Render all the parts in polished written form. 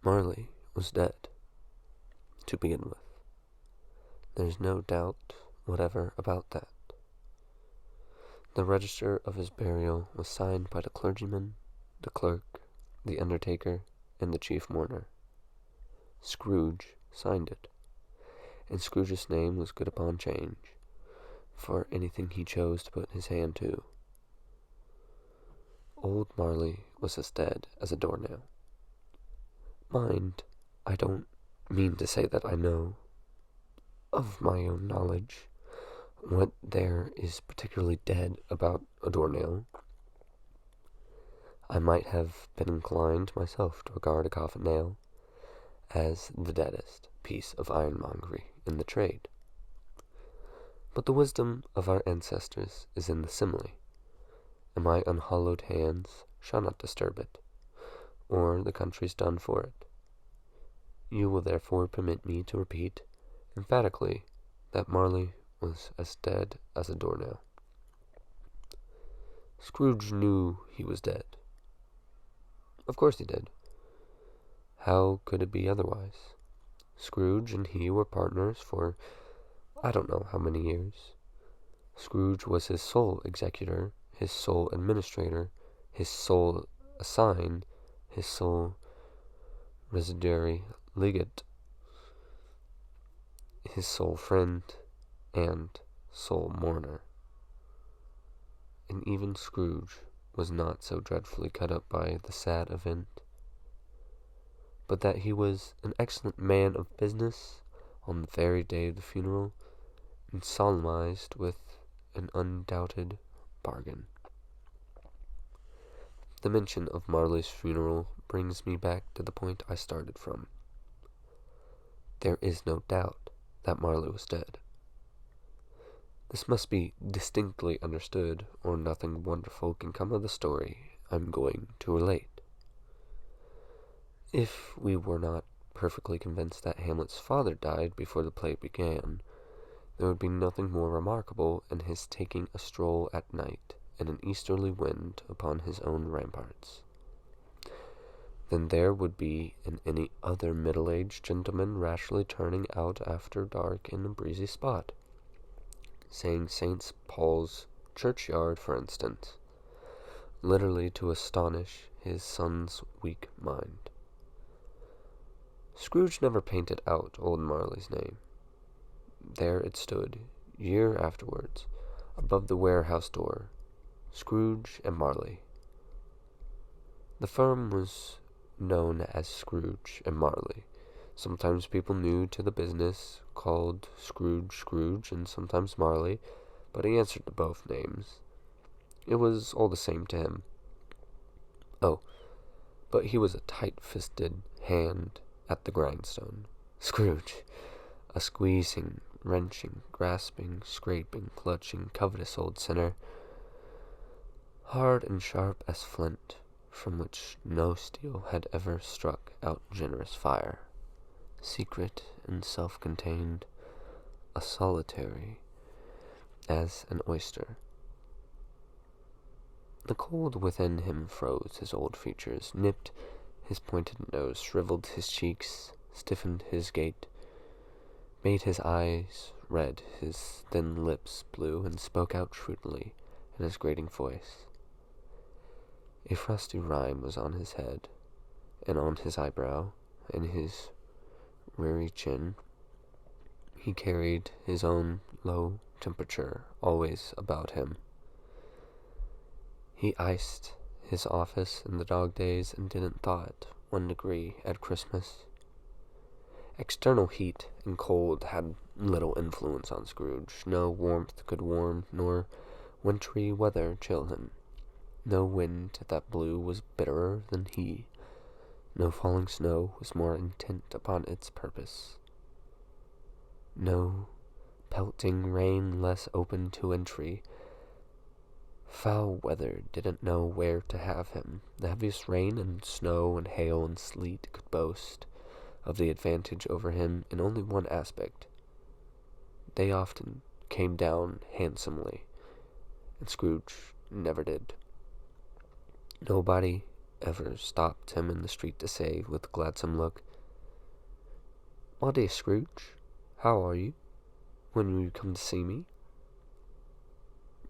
Marley was dead, to begin with. There's no doubt whatever about that. The register of his burial was signed by the clergyman, the clerk, the undertaker, and the chief mourner. Scrooge signed it, and Scrooge's name was good upon change, for anything he chose to put his hand to. Old Marley was as dead as a doornail. Mind, I don't mean to say that I know, of my own knowledge, what there is particularly dead about a doornail. I might have been inclined myself to regard a coffin nail as the deadest piece of ironmongery in the trade. But the wisdom of our ancestors is in the simile, and my unhallowed hands shall not disturb it, or the country's done for it. You will therefore permit me to repeat emphatically that Marley was as dead as a doornail. Scrooge knew he was dead. Of course he did. How could it be otherwise? Scrooge and he were partners for I don't know how many years. Scrooge was his sole executor, his sole administrator, his sole assign, his sole residuary legate, his sole friend, and sole mourner. And even Scrooge was not so dreadfully cut up by the sad event, but that he was an excellent man of business on the very day of the funeral, and solemnized with an undoubted bargain. The mention of Marley's funeral brings me back to the point I started from. There is no doubt that Marley was dead. This must be distinctly understood, or nothing wonderful can come of the story I'm going to relate. If we were not perfectly convinced that Hamlet's father died before the play began, there would be nothing more remarkable in his taking a stroll at night in an easterly wind upon his own ramparts than there would be in any other middle-aged gentleman rashly turning out after dark in a breezy spot, saying St. Paul's churchyard, for instance, literally to astonish his son's weak mind. Scrooge never painted out old Marley's name. There it stood, year afterwards, above the warehouse door, Scrooge and Marley. The firm was known as Scrooge and Marley. Sometimes people new to the business called Scrooge, and sometimes Marley, but he answered to both names. It was all the same to him. Oh, but he was a tight-fisted hand at the grindstone. Scrooge, a squeezing, wrenching, grasping, scraping, clutching, covetous old sinner, hard and sharp as flint, from which no steel had ever struck out generous fire, secret and self-contained, a solitary as an oyster. The cold within him froze his old features, nipped his pointed nose, shriveled his cheeks, stiffened his gait, made his eyes red, his thin lips blue, and spoke out shrewdly in his grating voice. A frosty rime was on his head, and on his eyebrow, and his reary chin. He carried his own low temperature always about him. He iced his office in the dog days and didn't thaw it 1 degree at Christmas. External heat and cold had little influence on Scrooge. No warmth could warm, nor wintry weather chill him. No wind that blew was bitterer than he. No falling snow was more intent upon its purpose. No pelting rain less open to entry. Foul weather didn't know where to have him. The heaviest rain and snow and hail and sleet could boast of the advantage over him in only one aspect. They often came down handsomely, and Scrooge never did. Nobody ever stopped him in the street to say, with a gladsome look, "My dear Scrooge, how are you? When will you come to see me?"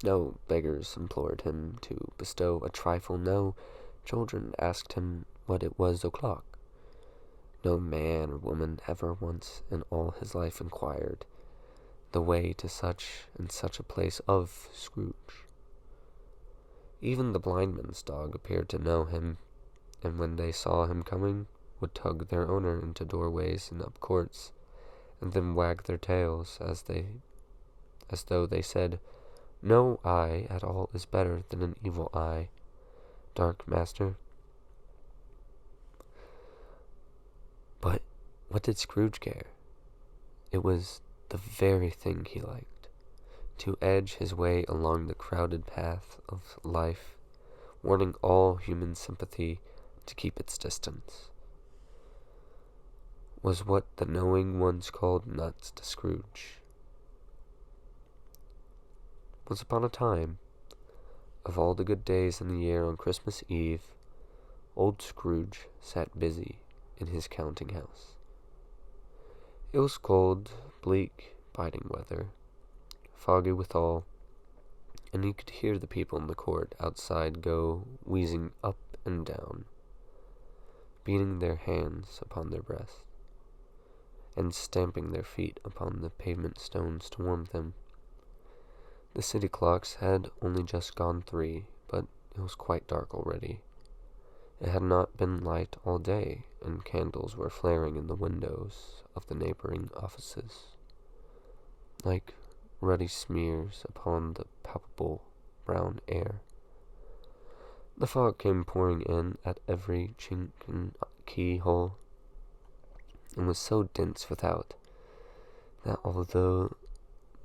No beggars implored him to bestow a trifle. No children asked him what it was o'clock. No man or woman ever once in all his life inquired the way to such and such a place of Scrooge. Even the blind man's dog appeared to know him, and when they saw him coming, would tug their owner into doorways and up courts, and then wag their tails as though they said, "No eye at all is better than an evil eye, dark master." But what did Scrooge care? It was the very thing he liked, to edge his way along the crowded path of life, warning all human sympathy to keep its distance. Was what the knowing ones called nuts to Scrooge. Once upon a time, of all the good days in the year, on Christmas Eve, old Scrooge sat busy in his counting house. It was cold, bleak, biting weather, foggy withal, and he could hear the people in the court outside go wheezing up and down, beating their hands upon their breasts, and stamping their feet upon the pavement stones to warm them. The city clocks had only just gone 3, but it was quite dark already. It had not been light all day, and candles were flaring in the windows of the neighboring offices, like ruddy smears upon the palpable brown air. The fog came pouring in at every chink and keyhole, and was so dense without that although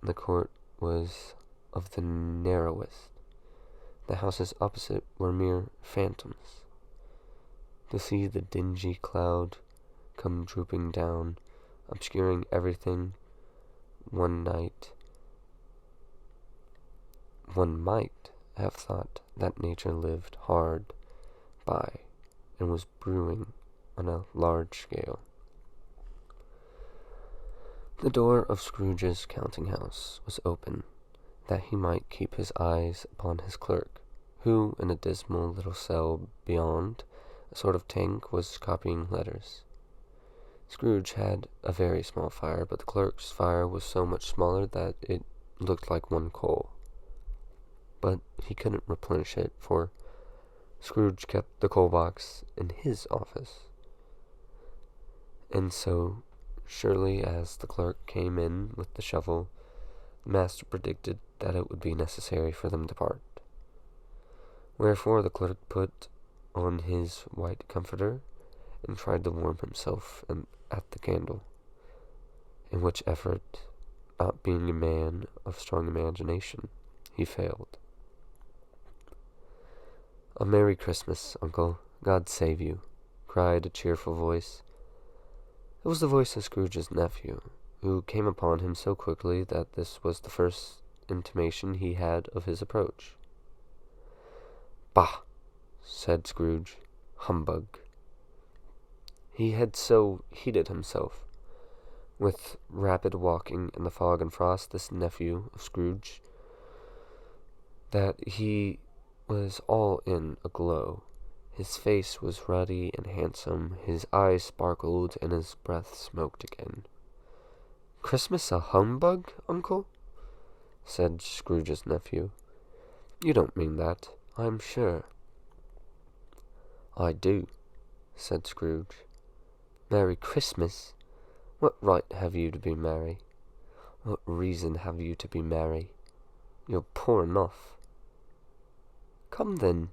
the court was of the narrowest, the houses opposite were mere phantoms. To see the dingy cloud come drooping down, obscuring everything, one might have thought that nature lived hard by and was brewing on a large scale. The door of Scrooge's counting-house was open, that he might keep his eyes upon his clerk, who, in a dismal little cell beyond, a sort of tank, was copying letters. Scrooge had a very small fire, but the clerk's fire was so much smaller that it looked like one coal. But he couldn't replenish it, for Scrooge kept the coal box in his office. And so, surely as the clerk came in with the shovel, the master predicted that it would be necessary for them to part. Wherefore the clerk put on his white comforter and tried to warm himself at the candle, in which effort, not being a man of strong imagination, he failed. "A Merry Christmas, Uncle. God save you," cried a cheerful voice. It was the voice of Scrooge's nephew, who came upon him so quickly that this was the first intimation he had of his approach. "Bah!" said Scrooge. "Humbug!" He had so heated himself with rapid walking in the fog and frost, this nephew of Scrooge, that he was all in a glow. His face was ruddy and handsome, his eyes sparkled, and his breath smoked again. "Christmas a humbug, Uncle?" said Scrooge's nephew. "You don't mean that, I'm sure." "I do," said Scrooge. "Merry Christmas? What right have you to be merry? What reason have you to be merry? You're poor enough." "Come then,"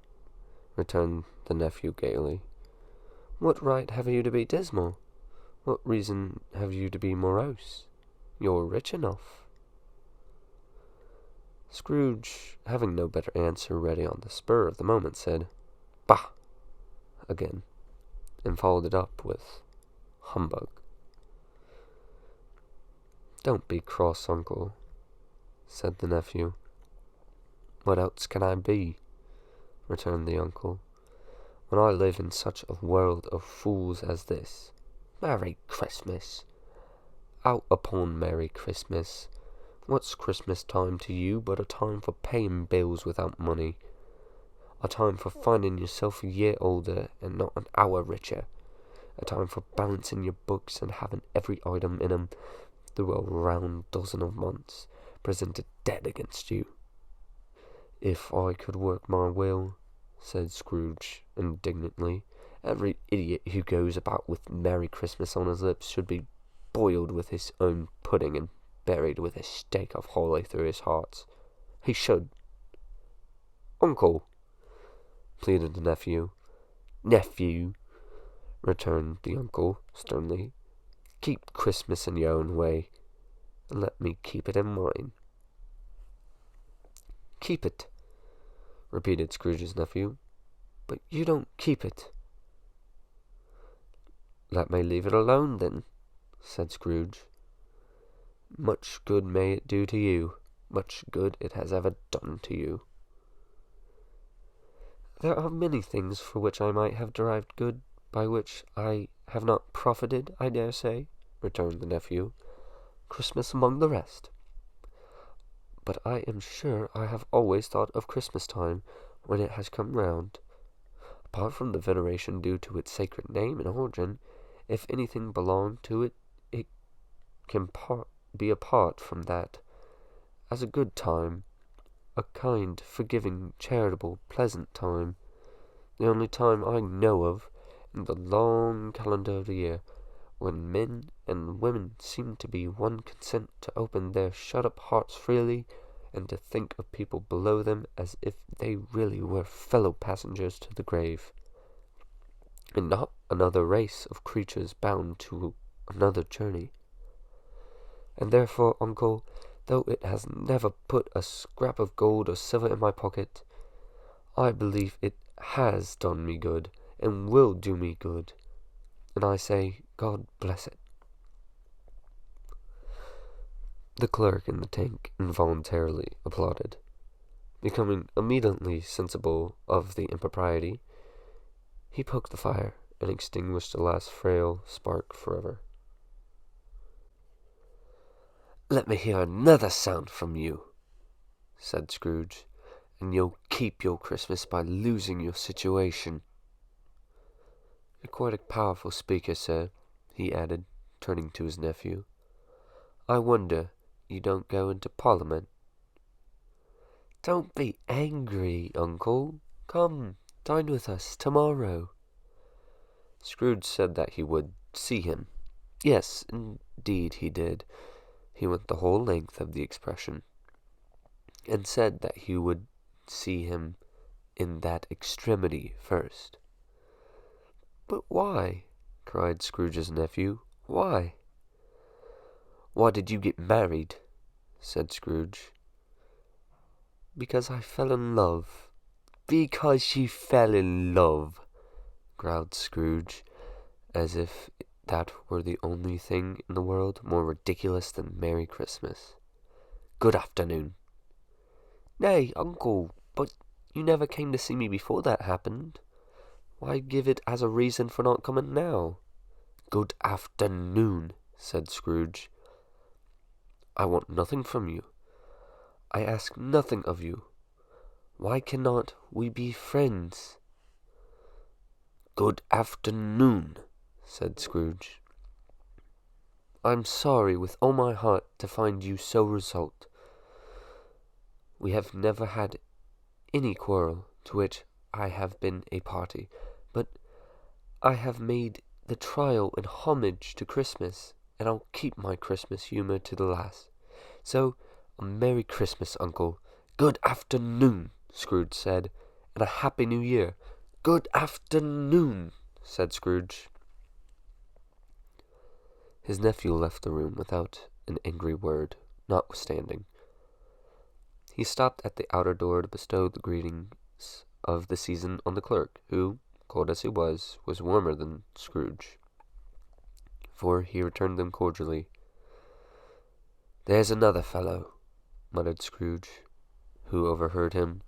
returned the nephew gaily. "What right have you to be dismal? What reason have you to be morose? You're rich enough." Scrooge, having no better answer ready on the spur of the moment, said, "Bah!" again, and followed it up with "humbug." "Don't be cross, Uncle," said the nephew. "What else can I be?" returned the uncle. when I live in such a world of fools as this. Merry Christmas! Out upon Merry Christmas! What's Christmas time to you but a time for paying bills without money? A time for finding yourself a year older and not an hour richer? A time for balancing your books and having every item in 'em through a round dozen of months presented dead against you? If I could work my will, said Scrooge indignantly, every idiot who goes about with Merry Christmas on his lips should be boiled with his own pudding and buried with a stake of holly through his heart. He should. Uncle, pleaded the nephew. Nephew, returned the uncle sternly, keep Christmas in your own way, and let me keep it in mine. Keep it, repeated Scrooge's nephew, but you don't keep it. Let me leave it alone, then, said Scrooge. Much good may it do to you, much good it has ever done to you. There are many things for which I might have derived good, by which I have not profited, I dare say, returned the nephew, Christmas among the rest. But I am sure I have always thought of Christmas time when it has come round. Apart from the veneration due to its sacred name and origin, if anything belong to it, it can be apart from that, as a good time, a kind, forgiving, charitable, pleasant time, the only time I know of in the long calendar of the year, when men and women seem to be one consent to open their shut-up hearts freely, and to think of people below them as if they really were fellow passengers to the grave, and not another race of creatures bound to another journey. And therefore, uncle, though it has never put a scrap of gold or silver in my pocket, I believe it has done me good, and will do me good, and I say, God bless it. The clerk in the tank involuntarily applauded. Becoming immediately sensible of the impropriety, he poked the fire and extinguished the last frail spark forever. Let me hear another sound from you, said Scrooge, and you'll keep your Christmas by losing your situation. You're quite a powerful speaker, sir, he added, turning to his nephew. I wonder you don't go into Parliament. Don't be angry, uncle. Come, dine with us tomorrow. Scrooge said that he would see him. Yes, indeed he did. He went the whole length of the expression, and said that he would see him in that extremity first. But why? Cried Scrooge's nephew. Why? Why did you get married? Said Scrooge. Because I fell in love. Because you fell in love, growled Scrooge, as if that were the only thing in the world more ridiculous than Merry Christmas. Good afternoon. Nay, uncle, but you never came to see me before that happened. Why give it as a reason for not coming now? Good afternoon, said Scrooge. I want nothing from you. I ask nothing of you. Why cannot we be friends? Good afternoon, said Scrooge. I'm sorry with all my heart to find you so resolved. We have never had any quarrel to which I have been a party, but I have made the trial in homage to Christmas, and I'll keep my Christmas humour to the last. So, a Merry Christmas, uncle. Good afternoon, Scrooge said, and a Happy New Year. Good afternoon, said Scrooge. His nephew left the room without an angry word, notwithstanding. He stopped at the outer door to bestow the greetings of the season on the clerk, who, cold as he was warmer than Scrooge, for he returned them cordially. There's another fellow, muttered Scrooge, who overheard him.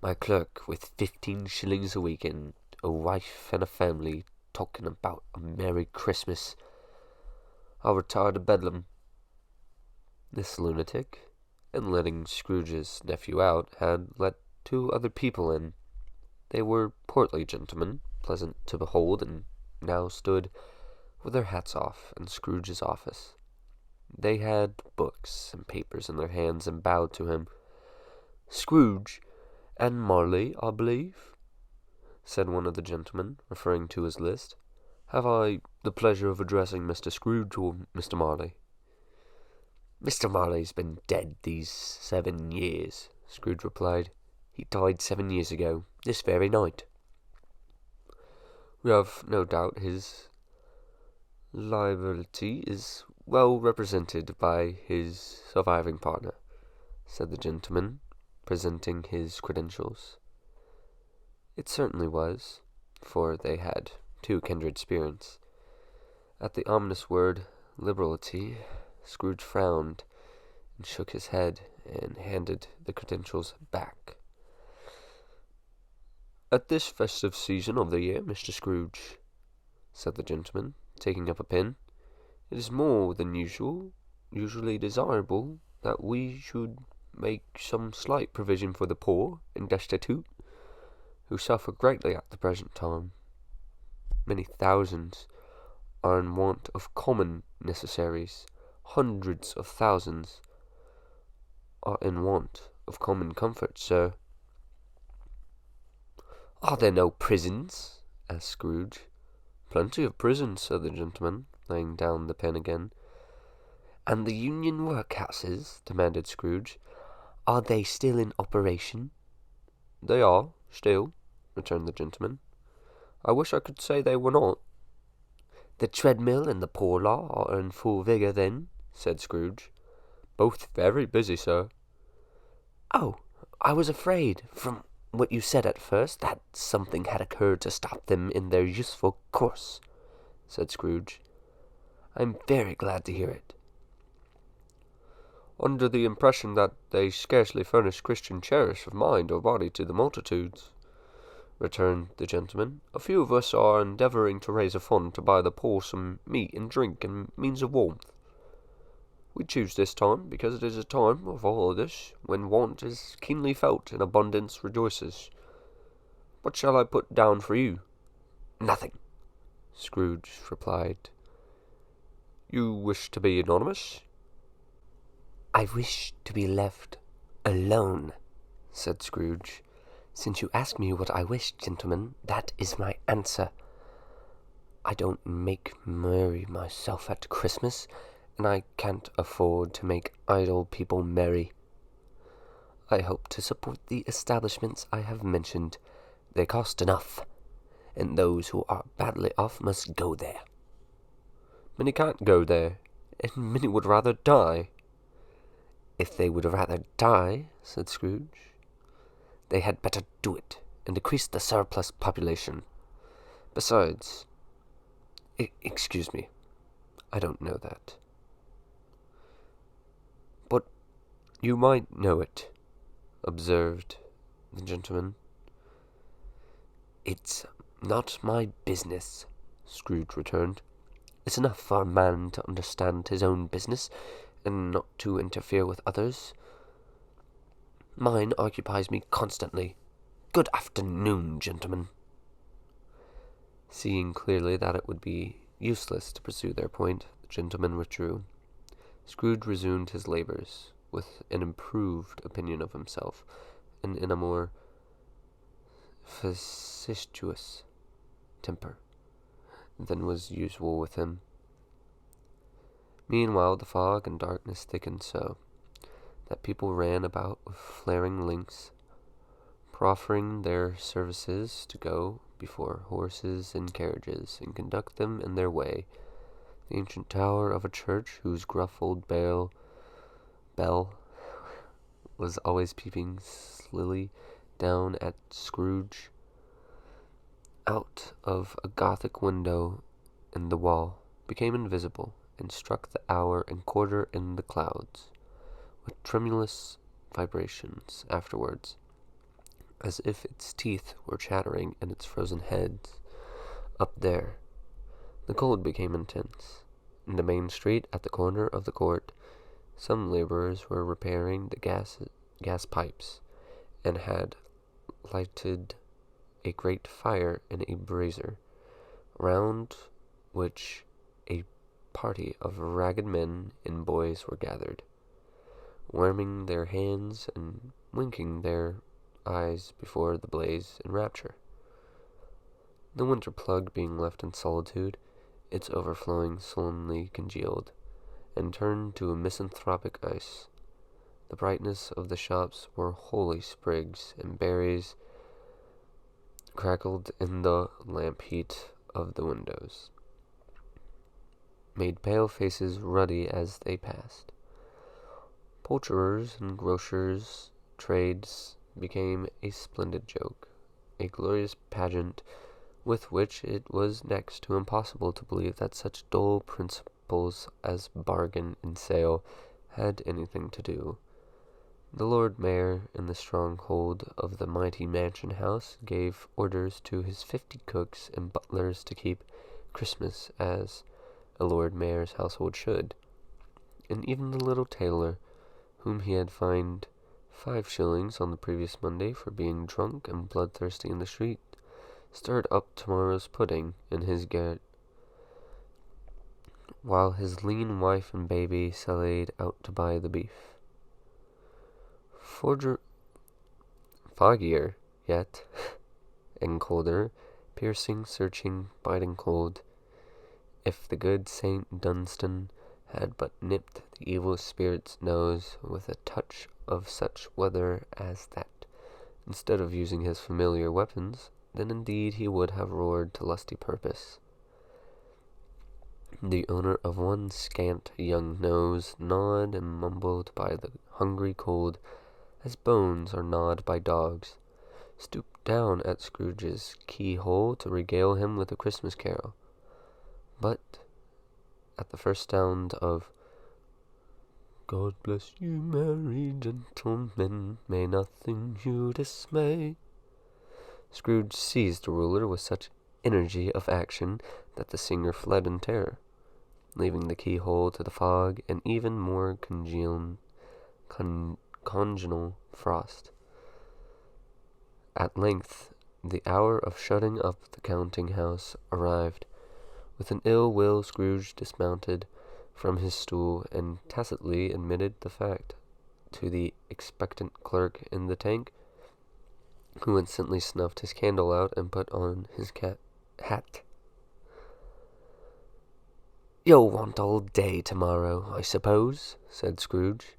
My clerk with 15 shillings a week and a wife and a family talking about a Merry Christmas. I'll retire to Bedlam." This lunatic, in letting Scrooge's nephew out, had let 2 other people in. They were portly gentlemen, pleasant to behold, and now stood with their hats off in Scrooge's office. They had books and papers in their hands and bowed to him. "Scrooge and Marley, I believe," said one of the gentlemen, referring to his list. "Have I the pleasure of addressing Mr. Scrooge or Mr. Marley?" "Mr. Marley's been dead these 7 years," Scrooge replied. "He died 7 years ago, this very night." "We have no doubt his liability is well represented by his surviving partner," said the gentleman, presenting his credentials. It certainly was, for they had 2 kindred spirits. At the ominous word liberality, Scrooge frowned and shook his head and handed the credentials back. "At this festive season of the year, Mr. Scrooge," said the gentleman, taking up a pen, "it is more than usually desirable that we should make some slight provision for the poor and destitute, who suffer greatly at the present time. Many thousands are in want of common necessaries. Hundreds of thousands are in want of common comfort, sir." "Are there no prisons?" asked Scrooge. "Plenty of prisons," said the gentleman, laying down the pen again. "And the Union workhouses?" demanded Scrooge. "Are they still in operation?" "They are, still," returned the gentleman. "I wish I could say they were not." "The treadmill and the poor law are in full vigour, then?" said Scrooge. "Both very busy, sir." "Oh, I was afraid, from what you said at first, that something had occurred to stop them in their useful course," said Scrooge. "I am very glad to hear it." "Under the impression that they scarcely furnish Christian cherish of mind or body to the multitudes," returned the gentleman, "a few of us are endeavouring to raise a fund to buy the poor some meat and drink and means of warmth. We choose this time because it is a time of all this when want is keenly felt and abundance rejoices. What shall I put down for you?" "Nothing," Scrooge replied. "You wish to be anonymous?" "I wish to be left alone," said Scrooge. "Since you ask me what I wish, gentlemen, that is my answer. I don't make merry myself at Christmas, and I can't afford to make idle people merry. I hope to support the establishments I have mentioned. They cost enough, and those who are badly off must go there." "Many can't go there, and many would rather die." "If they would rather die," said Scrooge, "they had better do it, and decrease the surplus population. Besides, excuse me, I don't know that." "But you might know it," observed the gentleman. "It's not my business," Scrooge returned. "It's enough for a man to understand his own business, and not to interfere with others. Mine occupies me constantly. Good afternoon, gentlemen." Seeing clearly that it would be useless to pursue their point, the gentlemen withdrew. Scrooge resumed his labours, with an improved opinion of himself, and in a more facetious temper than was usual with him. Meanwhile the fog and darkness thickened so that people ran about with flaring links, proffering their services to go before horses and carriages and conduct them in their way. The ancient tower of a church, whose gruff old bell was always peeping slily down at Scrooge out of a Gothic window in the wall, became invisible, and struck the hour and quarter in the clouds, with tremulous vibrations afterwards. as if its teeth were chattering in its frozen heads. Up there, the cold became intense. In the main street at the corner of the court, some laborers were repairing the gas pipes and had lighted a great fire in a brazier, round which a party of ragged men and boys were gathered, warming their hands and winking their eyes before the blaze in rapture. The winter plug being left in solitude, its overflowing sullenly congealed, and turned to a misanthropic ice. The brightness of the shops were holy sprigs, and berries crackled in the lamp heat of the windows, made pale faces ruddy as they passed. Poulterers' and grocers' trades became a splendid joke, a glorious pageant with which it was next to impossible to believe that such dull principles as bargain and sale had anything to do. The Lord Mayor, in the stronghold of the mighty mansion house, gave orders to his 50 cooks and butlers to keep Christmas as a Lord Mayor's household should, and even the little tailor, whom he had fined 5 shillings on the previous Monday for being drunk and bloodthirsty in the street, stirred up tomorrow's pudding in his garret, while his lean wife and baby sallied out to buy the beef. Foggier yet, and colder, piercing, searching, biting cold, if the good Saint Dunstan had but nipped the evil spirit's nose with a touch of such weather as that, instead of using his familiar weapons, then indeed he would have roared to lusty purpose. The owner of one scant young nose gnawed and mumbled by the hungry cold, as bones are gnawed by dogs, stooped down at Scrooge's keyhole to regale him with a Christmas carol. But at the first sound of "God bless you, merry gentlemen, may nothing you dismay," Scrooge seized the ruler with such energy of action that the singer fled in terror, leaving the keyhole to the fog and even more congenial frost. At length, the hour of shutting up the counting-house arrived. With an ill will, Scrooge dismounted from his stool and tacitly admitted the fact to the expectant clerk in the tank, who instantly snuffed his candle out and put on his hat. "You'll want all day tomorrow, I suppose," said Scrooge.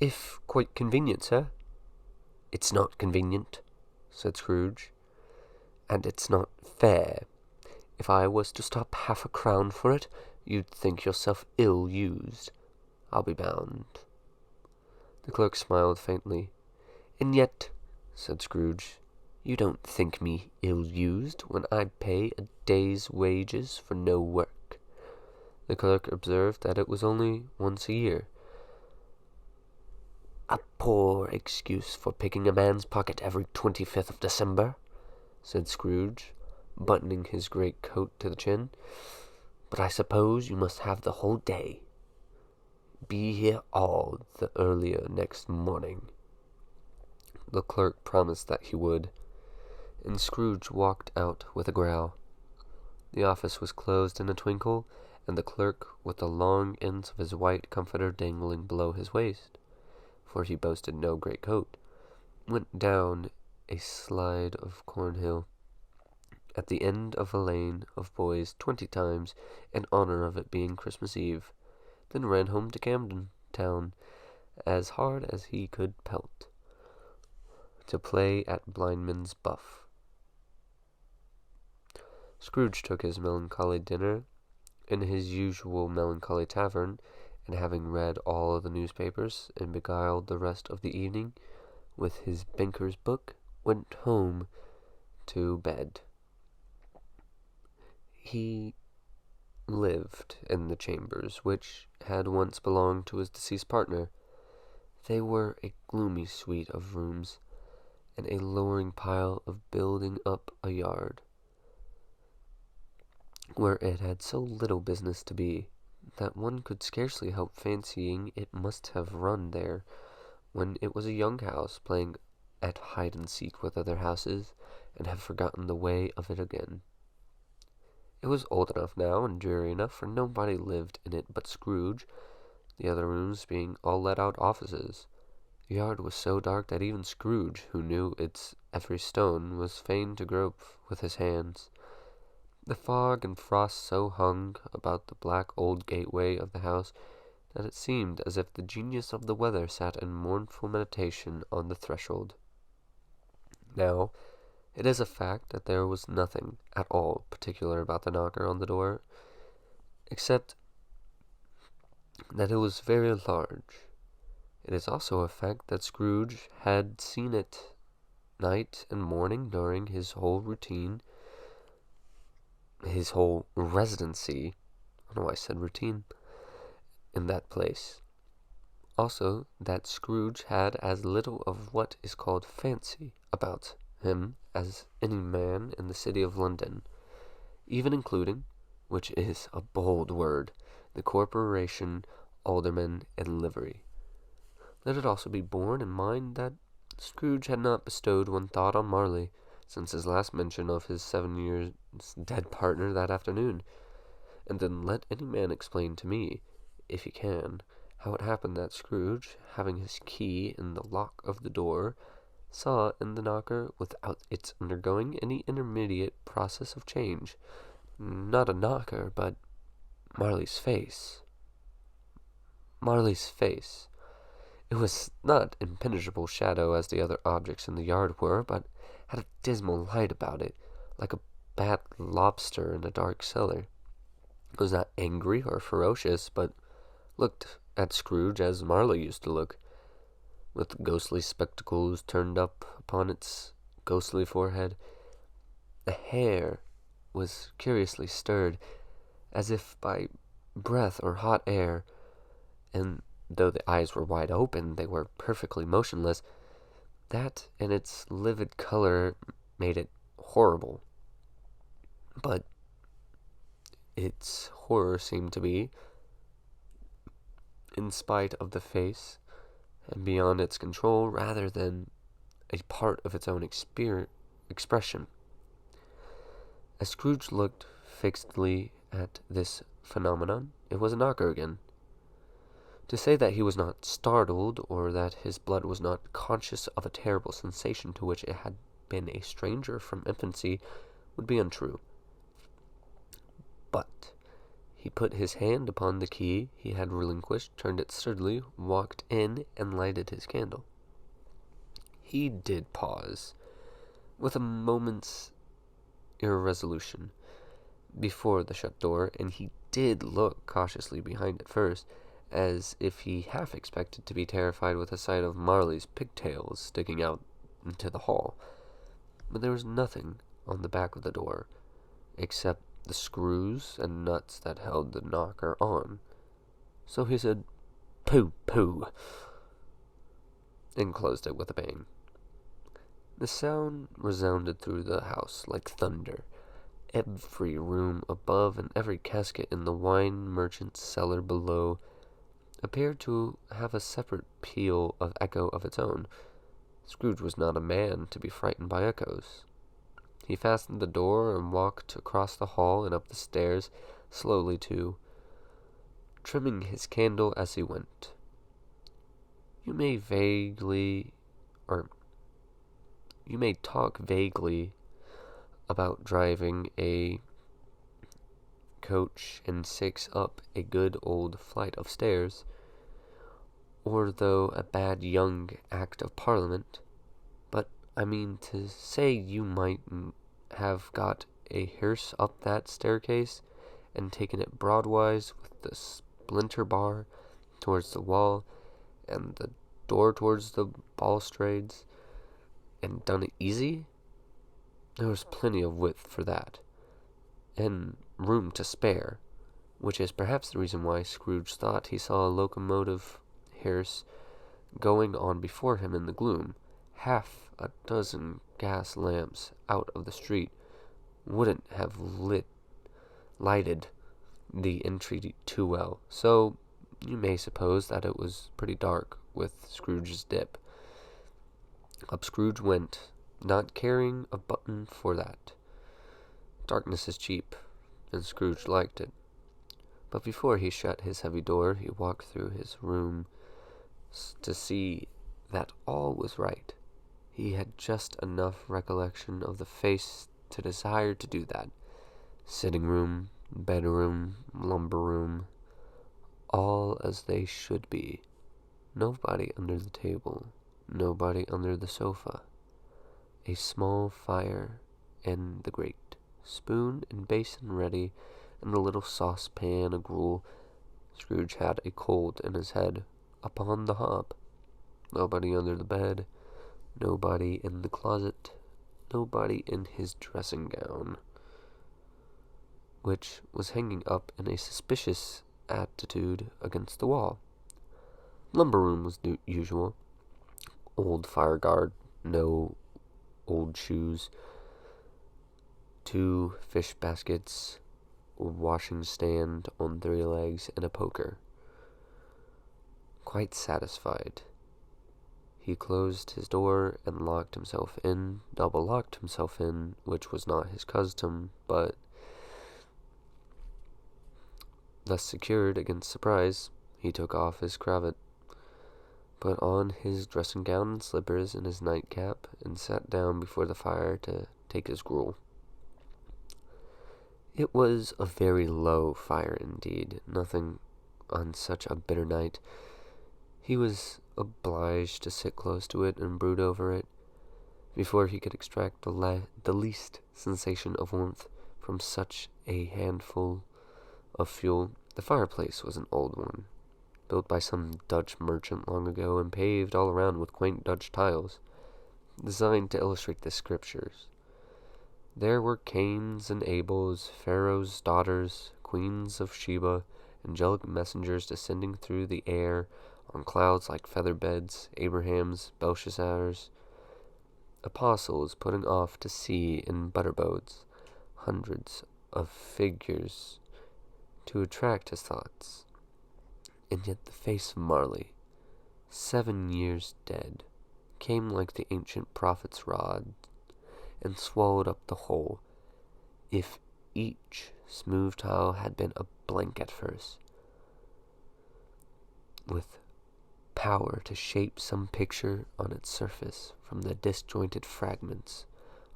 "If quite convenient, sir." "It's not convenient," said Scrooge, "and it's not fair. If I was to stop half a crown for it, you'd think yourself ill-used, I'll be bound." The clerk smiled faintly. "And yet," said Scrooge, "you don't think me ill-used when I pay a day's wages for no work." The clerk observed that it was only once a year. "A poor excuse for picking a man's pocket every 25th of December," said Scrooge, buttoning his great coat to the chin. "But I suppose you must have the whole day. Be here all the earlier next morning." The clerk promised that he would, and Scrooge walked out with a growl. The office was closed in a twinkle, and the clerk, with the long ends of his white comforter dangling below his waist, for he boasted no great coat, went down a slide of Cornhill, at the end of a lane of boys 20 times, in honor of it being Christmas Eve, then ran home to Camden Town as hard as he could pelt, to play at blindman's buff. Scrooge took his melancholy dinner in his usual melancholy tavern, and having read all the newspapers and beguiled the rest of the evening with his banker's book, went home to bed. He lived in the chambers which had once belonged to his deceased partner. They were a gloomy suite of rooms, and a lowering pile of building up a yard, where it had so little business to be, that one could scarcely help fancying it must have run there when it was a young house playing at hide-and-seek with other houses, and have forgotten the way of it again. It was old enough now, and dreary enough, for nobody lived in it but Scrooge, the other rooms being all let-out offices. The yard was so dark that even Scrooge, who knew its every stone, was fain to grope with his hands. The fog and frost so hung about the black old gateway of the house that it seemed as if the genius of the weather sat in mournful meditation on the threshold. Now, it is a fact that there was nothing at all particular about the knocker on the door, except that it was very large. It is also a fact that Scrooge had seen it night and morning during his whole routine, his whole residency, I don't know why I said routine, in that place. Also, that Scrooge had as little of what is called fancy about him as any man in the city of London, even including, which is a bold word, the corporation, aldermen, and livery. Let it also be borne in mind that Scrooge had not bestowed one thought on Marley since his last mention of his 7 years dead partner that afternoon. And then let any man explain to me, if he can, how it happened that Scrooge, having his key in the lock of the door, saw in the knocker, without its undergoing any intermediate process of change, not a knocker, but Marley's face. Marley's face. It was not impenetrable shadow as the other objects in the yard were, but had a dismal light about it, like a bad lobster in a dark cellar. It was not angry or ferocious, but looked at Scrooge as Marley used to look, with ghostly spectacles turned up upon its ghostly forehead. The hair was curiously stirred, as if by breath or hot air, and though the eyes were wide open, they were perfectly motionless. That and its livid color made it horrible. But its horror seemed to be, in spite of the face, and beyond its control, rather than a part of its own expression. As Scrooge looked fixedly at this phenomenon, it was a knocker again. To say that he was not startled, or that his blood was not conscious of a terrible sensation to which it had been a stranger from infancy, would be untrue. But he put his hand upon the key he had relinquished, turned it sturdily, walked in, and lighted his candle. He did pause, with a moment's irresolution, before the shut door, and he did look cautiously behind it first, as if he half expected to be terrified with the sight of Marley's pigtails sticking out into the hall. But there was nothing on the back of the door, except the screws and nuts that held the knocker on. So he said, "Pooh, pooh," and closed it with a bang. The sound resounded through the house like thunder. Every room above and every casket in the wine merchant's cellar below appeared to have a separate peal of echo of its own. Scrooge was not a man to be frightened by echoes. He fastened the door and walked across the hall and up the stairs, slowly too, trimming his candle as he went. You may talk vaguely about driving a coach and six up a good old flight of stairs, or though a bad young Act of Parliament, but I mean to say you might have got a hearse up that staircase and taken it broadwise with the splinter bar towards the wall and the door towards the balustrades, and done it easy. There was plenty of width for that, and room to spare, which is perhaps the reason why Scrooge thought he saw a locomotive hearse going on before him in the gloom, half a dozen gas lamps out of the street wouldn't have lighted the entry too well, so you may suppose that it was pretty dark with Scrooge's dip. Up Scrooge went, not caring a button for that. Darkness is cheap, and Scrooge liked it. But before he shut his heavy door, he walked through his room to see that all was right. He had just enough recollection of the face to desire to do that. Sitting room, bedroom, lumber room, all as they should be. Nobody under the table, nobody under the sofa. A small fire in the grate, spoon and basin ready, and a little saucepan of gruel. Scrooge had a cold in his head upon the hob. Nobody under the bed, nobody in the closet, nobody in his dressing gown, which was hanging up in a suspicious attitude against the wall. Lumber room was usual. Old fire guard, no old shoes, 2 fish baskets, a washing stand on 3 legs, and a poker. Quite satisfied, he closed his door and locked himself in, double-locked himself in, which was not his custom, but thus secured against surprise, he took off his cravat, put on his dressing gown and slippers and his nightcap, and sat down before the fire to take his gruel. It was a very low fire indeed, nothing on such a bitter night. He was obliged to sit close to it and brood over it, before he could extract the least sensation of warmth from such a handful of fuel. The fireplace was an old one, built by some Dutch merchant long ago, and paved all around with quaint Dutch tiles, designed to illustrate the scriptures. There were Cains and Abels, Pharaoh's daughters, queens of Sheba, angelic messengers descending through the air on clouds like feather beds, Abrahams, Belshazzars, apostles putting off to sea in butter boats, hundreds of figures to attract his thoughts. And yet the face of Marley, 7 years dead, came like the ancient prophet's rod, and swallowed up the whole, if each smooth tile had been a blank at first, with power to shape some picture on its surface from the disjointed fragments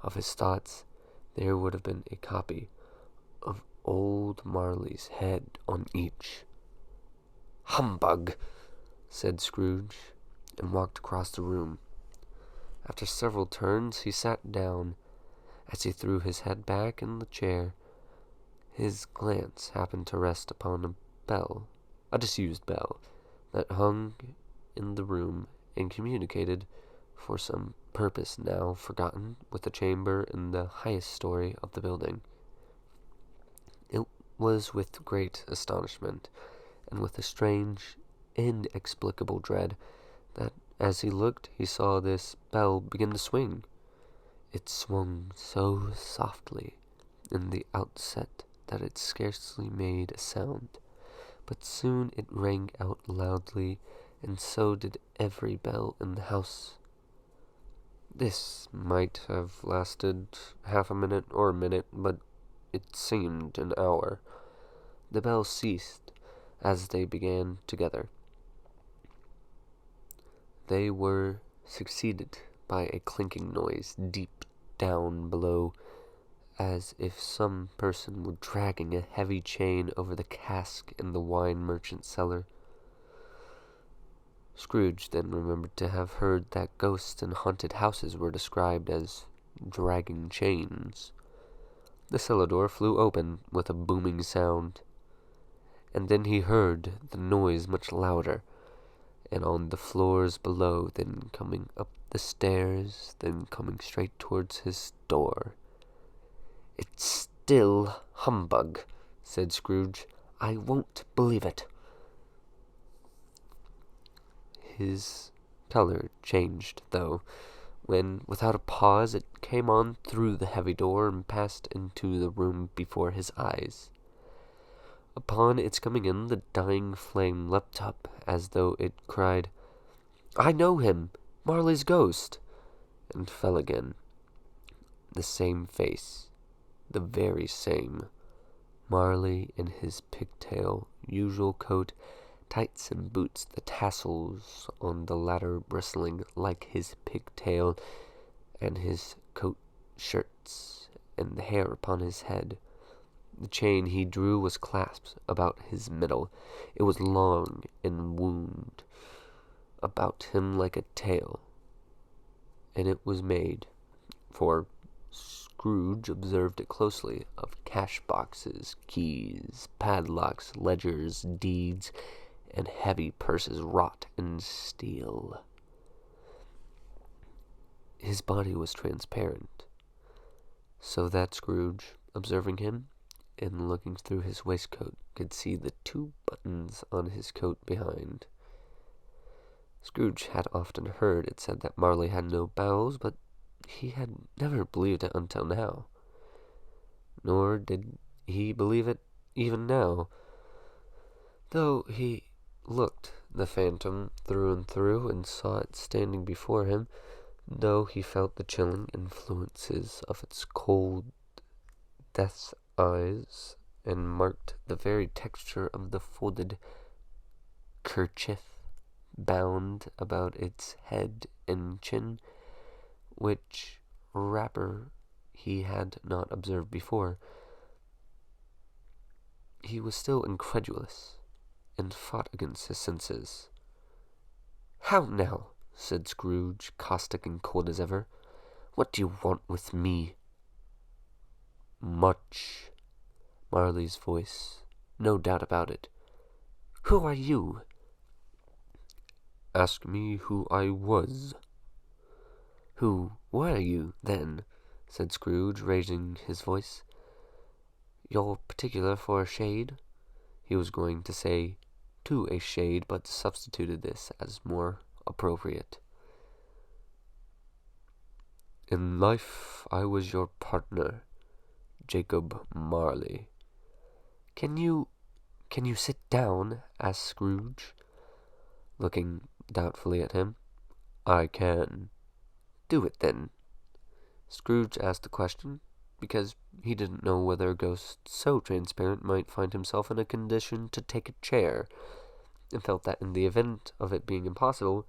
of his thoughts. There would have been a copy of old Marley's head on each. "Humbug!" said Scrooge, and walked across the room. After several turns, he sat down. As he threw his head back in the chair, his glance happened to rest upon a bell, a disused bell, that hung in the room and communicated, for some purpose now forgotten, with the chamber in the highest story of the building. It was with great astonishment, and with a strange, inexplicable dread, that as he looked, he saw this bell begin to swing. It swung so softly in the outset that it scarcely made a sound, but soon it rang out loudly, and so did every bell in the house. This might have lasted half a minute or a minute, but it seemed an hour. The bells ceased as they began together. They were succeeded by a clinking noise deep down below, as if some person were dragging a heavy chain over the cask in the wine merchant's cellar. Scrooge then remembered to have heard that ghosts in haunted houses were described as dragging chains. The cellar door flew open with a booming sound, and then he heard the noise much louder, and on the floors below, then coming up the stairs, then coming straight towards his door. "It's still humbug," said Scrooge. "I won't believe it." His color changed, though, when, without a pause, it came on through the heavy door and passed into the room before his eyes. Upon its coming in, the dying flame leapt up as though it cried, "I know him! Marley's ghost!" and fell again. The same face, the very same. Marley in his pigtail usual coat, tights and boots, the tassels on the latter bristling like his pigtail, and his coat shirts, and the hair upon his head. The chain he drew was clasped about his middle. It was long and wound about him like a tail, and it was made, for Scrooge observed it closely, of cash boxes, keys, padlocks, ledgers, deeds, and heavy purses wrought in steel. His body was transparent, so that Scrooge, observing him, and looking through his waistcoat, could see the 2 buttons on his coat behind. Scrooge had often heard it said that Marley had no bowels, but he had never believed it until now. Nor did he believe it even now, though he looked the phantom through and through, and saw it standing before him, though he felt the chilling influences of its cold death's eyes, and marked the very texture of the folded kerchief bound about its head and chin, which wrapper he had not observed before. He was still incredulous, and fought against his senses. "How now?" said Scrooge, caustic and cold as ever. "What do you want with me?" "Much." Marley's voice, no doubt about it. "Who are you?" "Ask me who I was." "Who were you, then?" said Scrooge, raising his voice. "You're particular for a shade?" He was going to say to a shade, but substituted this as more appropriate. "In life I was your partner, Jacob Marley." Can you sit down?" asked Scrooge, looking doubtfully at him. "I can." "Do it, then." Scrooge asked the question because he didn't know whether a ghost so transparent might find himself in a condition to take a chair, and felt that in the event of it being impossible,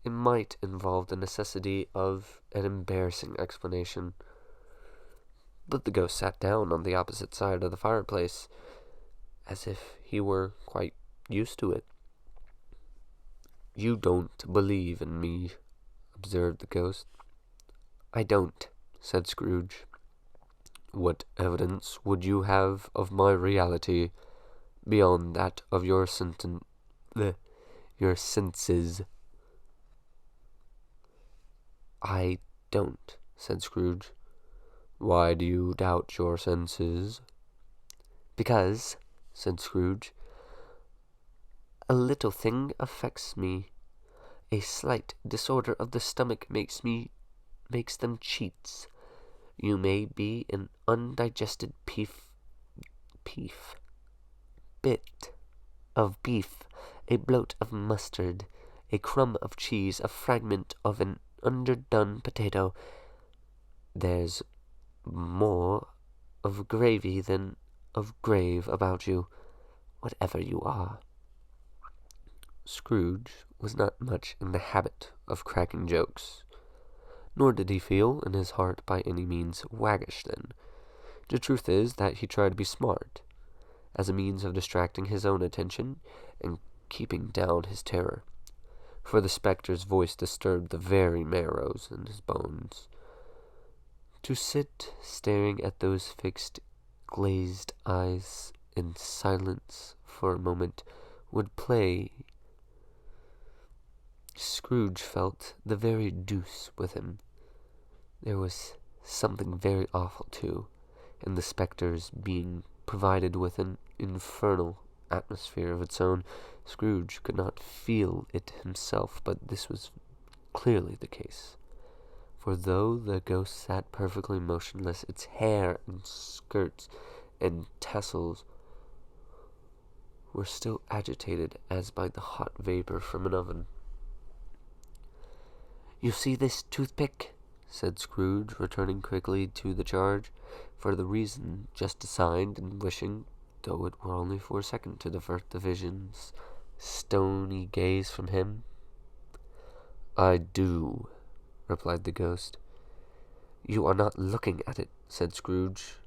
it might involve the necessity of an embarrassing explanation. But the ghost sat down on the opposite side of the fireplace, as if he were quite used to it. "You don't believe in me," observed the ghost. "I don't," said Scrooge. "What evidence would you have of my reality, beyond that of your your senses?" "I don't," said Scrooge. "Why do you doubt your senses?" "Because," said Scrooge, "a little thing affects me. A slight disorder of the stomach makes them cheats. You may be an undigested bit of beef, a bloat of mustard, a crumb of cheese, a fragment of an underdone potato. There's more of gravy than of grave about you, whatever you are." Scrooge was not much in the habit of cracking jokes, nor did he feel in his heart by any means waggish then. The truth is that he tried to be smart, as a means of distracting his own attention and keeping down his terror, for the spectre's voice disturbed the very marrows in his bones. To sit staring at those fixed, glazed eyes in silence for a moment would play, Scrooge felt, the very deuce with him. There was something very awful, too, in the spectre's being provided with an infernal atmosphere of its own. Scrooge could not feel it himself, but this was clearly the case. For though the ghost sat perfectly motionless, its hair and skirts and tassels were still agitated as by the hot vapor from an oven. "You see this toothpick?" said Scrooge, returning quickly to the charge, for the reason just assigned, and wishing, though it were only for a second, to divert the vision's stony gaze from him. "I do," replied the ghost. "You are not looking at it," said Scrooge.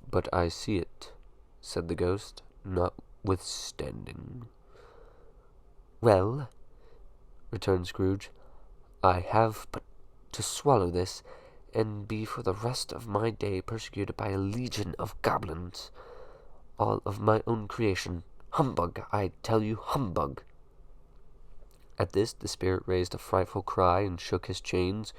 "But I see it," said the ghost, notwithstanding. "Well," returned Scrooge, "I have but to swallow this, and be for the rest of my day persecuted by a legion of goblins, all of my own creation. Humbug, I tell you, humbug!" At this the spirit raised a frightful cry and shook his chains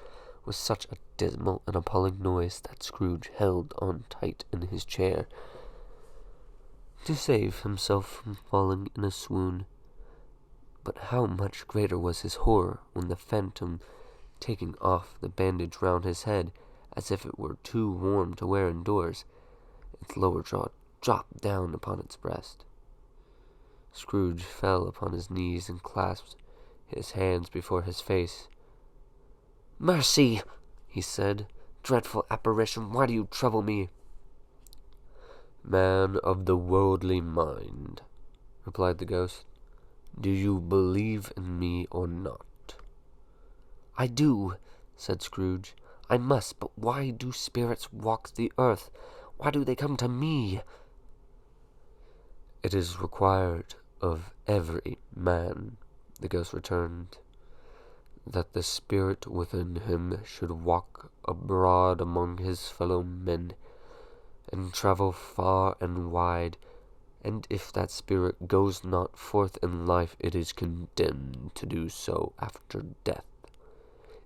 with such a dismal and appalling noise that Scrooge held on tight in his chair to save himself from falling in a swoon. But how much greater was his horror when the phantom, taking off the bandage round his head, as if it were too warm to wear indoors, its lower jaw dropped down upon its breast. Scrooge fell upon his knees and clasped his hands before his face. "Mercy!" he said. "Dreadful apparition, why do you trouble me?" "Man of the worldly mind," replied the ghost, "do you believe in me or not?" "I do," said Scrooge. "I must, but why do spirits walk the earth? Why do they come to me?" "It is required of every man," the ghost returned, "that the spirit within him should walk abroad among his fellow men, and travel far and wide, and if that spirit goes not forth in life, it is condemned to do so after death.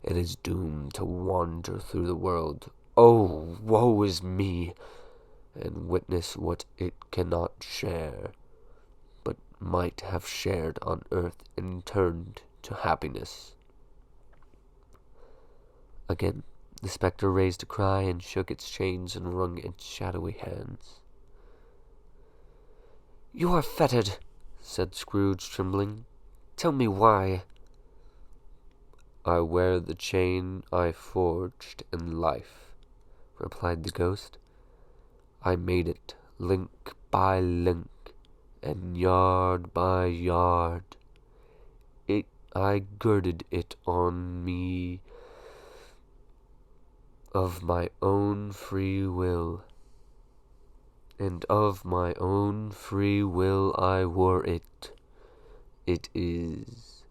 It is doomed to wander through the world, oh, woe is me, and witness what it cannot share, but might have shared on earth and turned to happiness." Again the spectre raised a cry and shook its chains and wrung its shadowy hands. "You are fettered," said Scrooge, trembling. "Tell me why." "I wear the chain I forged in life," replied the ghost. "I made it link by link, and yard by yard. I girded it on me of my own free will, and of my own free will I wore it. It is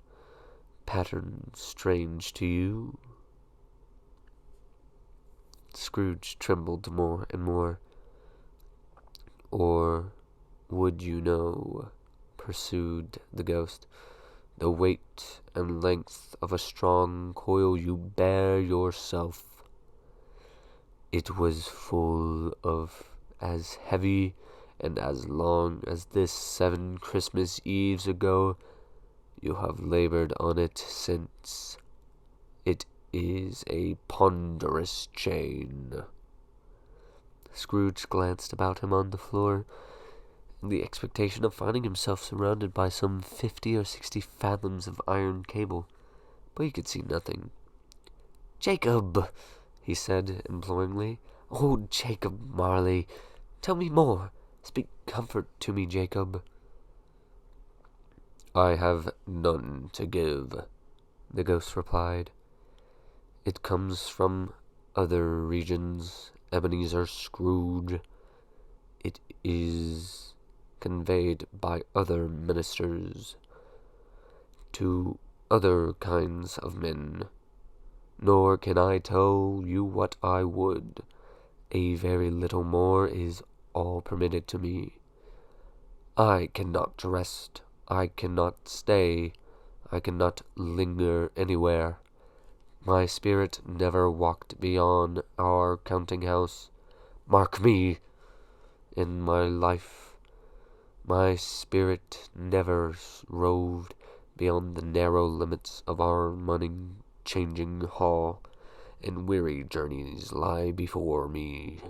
pattern strange to you?" Scrooge trembled more and more. "Or would you know," pursued the ghost, "the weight and length of a strong coil you bear yourself? It was full of as heavy and as long as this 7 Christmas Eves ago. You have labored on it since. It is a ponderous chain." Scrooge glanced about him on the floor, in the expectation of finding himself surrounded by some 50 or 60 fathoms of iron cable, but he could see nothing. "Jacob!" he said imploringly. "Oh, Jacob Marley, tell me more. Speak comfort to me, Jacob." "I have none to give," the ghost replied. "It comes from other regions, Ebenezer Scrooge. It is conveyed by other ministers to other kinds of men. Nor can I tell you what I would. A very little more is all permitted to me. I cannot rest, I cannot stay, I cannot linger anywhere. My spirit never walked beyond our counting-house. Mark me! In my life, my spirit never roved beyond the narrow limits of our money-changing hall, and weary journeys lie before me.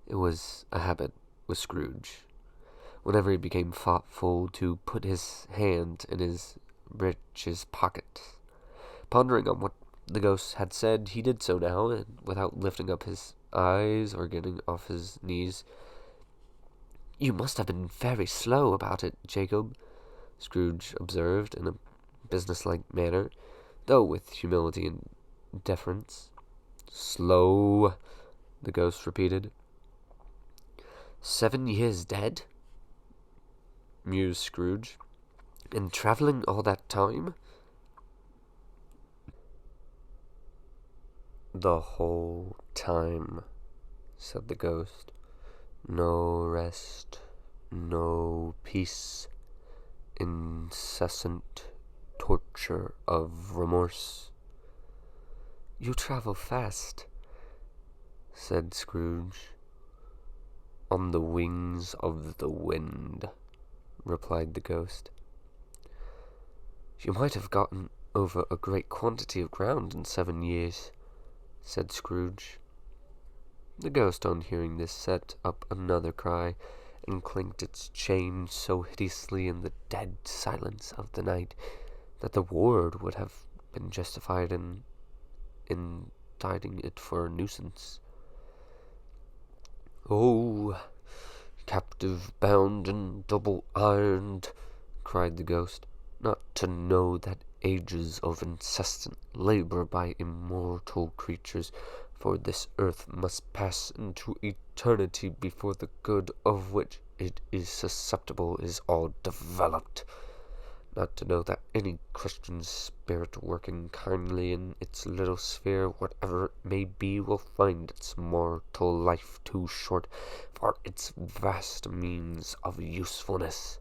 It was a habit with Scrooge, whenever he became thoughtful, to put his hand in his breeches pocket. Pondering on what the ghost had said, he did so now, and without lifting up his eyes or getting off his knees. "You must have been very slow about it, Jacob," Scrooge observed in a businesslike manner, though with humility and deference. "Slow," the ghost repeated. 7 years dead?" mused Scrooge. "And travelling all that time?" "The whole time," said the ghost. "No rest, no peace, incessant torture of remorse." "You travel fast," said Scrooge. "On the wings of the wind," replied the ghost. "You might have gotten over a great quantity of ground in 7 years," said Scrooge. The ghost, on hearing this, set up another cry, and clinked its chain so hideously in the dead silence of the night that the ward would have been justified in indicting it for a nuisance. "Oh, captive bound and double ironed," cried the ghost, "not to know that ages of incessant labor by immortal creatures for this earth must pass into eternity before the good of which it is susceptible is all developed. Not to know that any Christian spirit working kindly in its little sphere, whatever it may be, will find its mortal life too short for its vast means of usefulness.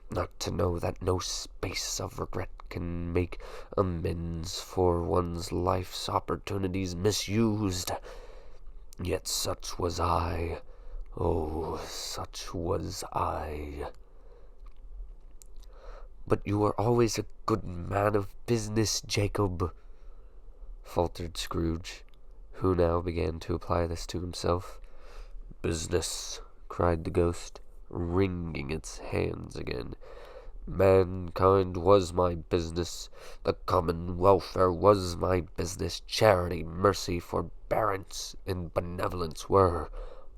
Not to know that no space of regret can make amends for one's life's opportunities misused. Yet such was I. Oh, such was I." "But you were always a good man of business, Jacob," faltered Scrooge, who now began to apply this to himself. "Business!" cried the ghost, wringing its hands again. "Mankind was my business. The common welfare was my business. Charity, mercy, forbearance, and benevolence were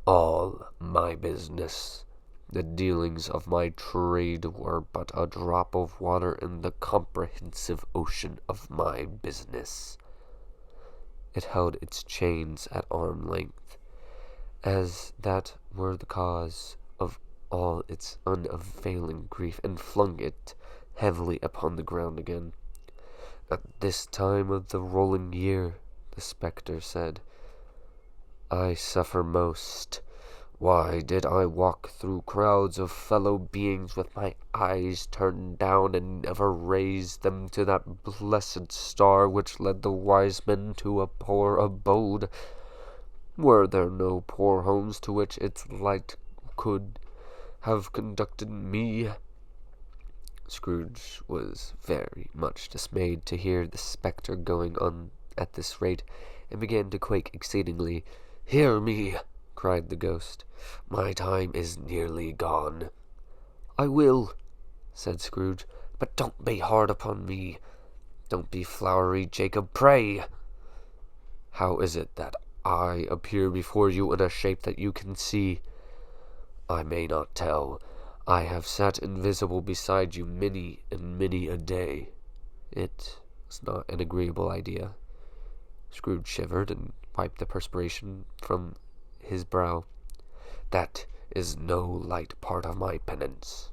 all my business. The dealings of my trade were but a drop of water in the comprehensive ocean of my business." It held its chains at arm's length, as that were the cause of all its unavailing grief, and flung it heavily upon the ground again. "At this time of the rolling year," the spectre said, "I suffer most. Why did I walk through crowds of fellow beings with my eyes turned down, and never raise them to that blessed star which led the wise men to a poor abode? Were there no poor homes to which its light could have conducted me?" Scrooge was very much dismayed to hear the spectre going on at this rate, and began to quake exceedingly. "Hear me!" cried the ghost. "My time is nearly gone." "I will," said Scrooge, "but don't be hard upon me. Don't be flowery, Jacob, pray." "How is it that I appear before you in a shape that you can see?" "I may not tell. I have sat invisible beside you many and many a day." It was not an agreeable idea. Scrooge shivered and wiped the perspiration from his brow. "That is no light part of my penance,"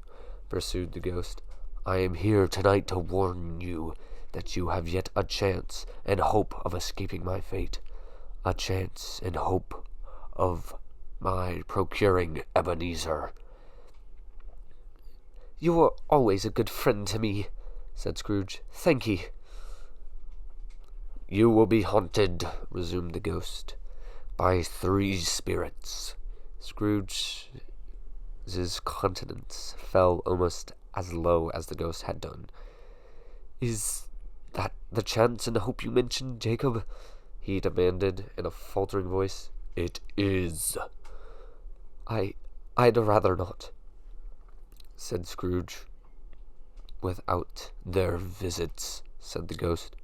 pursued the ghost. "I am here tonight to warn you that you have yet a chance and hope of escaping my fate. A chance and hope of my procuring Ebenezer." "You were always a good friend to me," said Scrooge. "Thank ye." "You will be haunted," resumed the ghost, "by 3 spirits." Scrooge's countenance fell almost as low as the ghost had done. "Is that the chance and hope you mentioned, Jacob?" he demanded in a faltering voice. "It is." I'd rather not," said Scrooge. "Without their visits," said the ghost,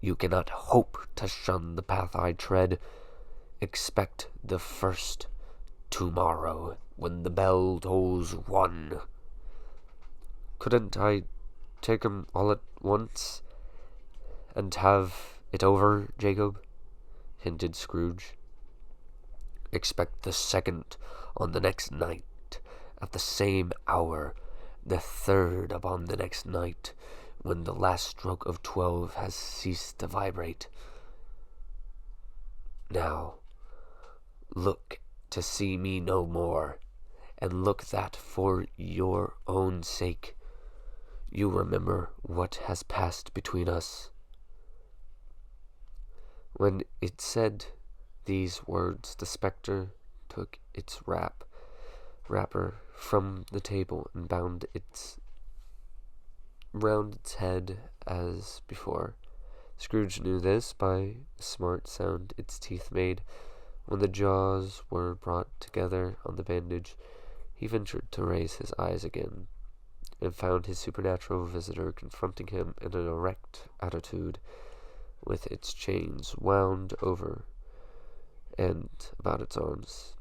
"you cannot hope to shun the path I tread. Expect the first tomorrow, when the bell tolls 1. "Couldn't I take 'em all at once, and have it over, Jacob?" hinted Scrooge. "Expect the second on the next night, at the same hour, the third upon the next night, when the last stroke of 12 has ceased to vibrate. Now, look to see me no more, and look that for your own sake you remember what has passed between us." When it said these words, the spectre took its wrapper from the table and bound it round its head as before. Scrooge knew this by the smart sound its teeth made. When the jaws were brought together on the bandage, he ventured to raise his eyes again, and found his supernatural visitor confronting him in an erect attitude, with its chains wound over and about its arms.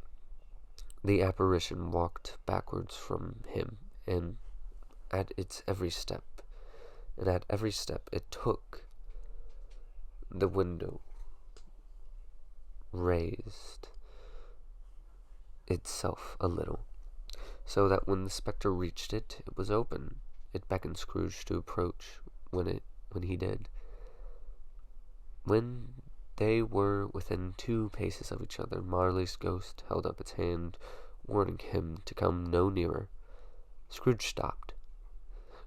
The apparition walked backwards from him, and at every step it took the window, raised itself a little, so that when the spectre reached it, it was open. It beckoned Scrooge to approach when he did. When they were within 2 paces of each other, Marley's ghost held up its hand, warning him to come no nearer. Scrooge stopped,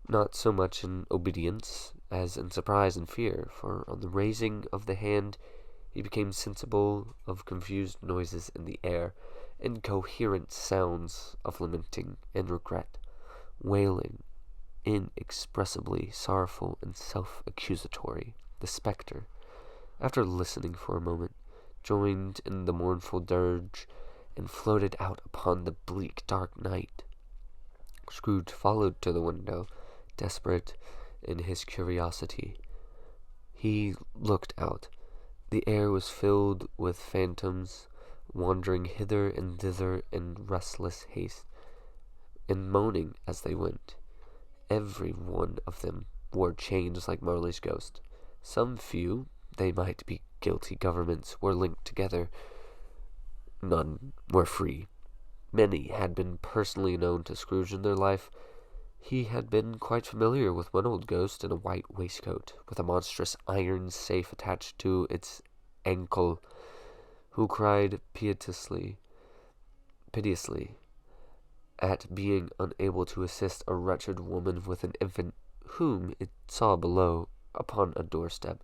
not so much in obedience as in surprise and fear, for on the raising of the hand he became sensible of confused noises in the air, incoherent sounds of lamenting and regret, wailing, inexpressibly sorrowful and self-accusatory. The spectre, after listening for a moment, joined in the mournful dirge, and floated out upon the bleak, dark night. Scrooge followed to the window, desperate in his curiosity. He looked out. The air was filled with phantoms, wandering hither and thither in restless haste, and moaning as they went. Every one of them wore chains like Marley's ghost. Some few, they might be guilty governments, were linked together. None were free. Many had been personally known to Scrooge in their life. He had been quite familiar with one old ghost in a white waistcoat, with a monstrous iron safe attached to its ankle, who cried piteously at being unable to assist a wretched woman with an infant whom it saw below upon a doorstep.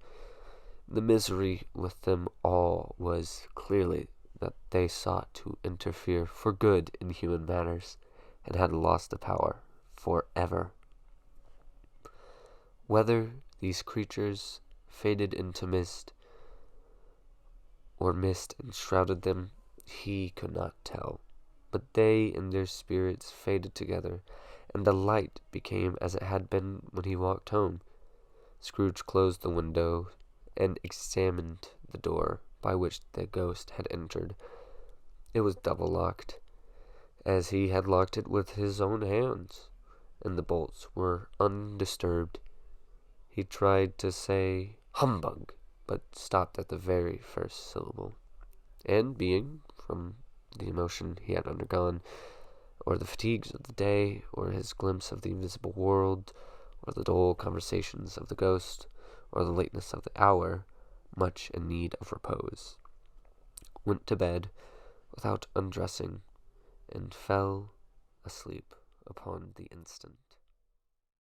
The misery with them all was clearly that they sought to interfere for good in human matters, and had lost the power forever. Whether these creatures faded into mist, or mist enshrouded them, he could not tell. But they and their spirits faded together, and the light became as it had been when he walked home. Scrooge closed the window and examined the door by which the ghost had entered. It was double-locked, as he had locked it with his own hands, and the bolts were undisturbed. He tried to say "humbug," but stopped at the very first syllable, and being, from the emotion he had undergone, or the fatigues of the day, or his glimpse of the invisible world, or the dull conversations of the ghost, or the lateness of the hour, much in need of repose, went to bed without undressing, and fell asleep upon the instant.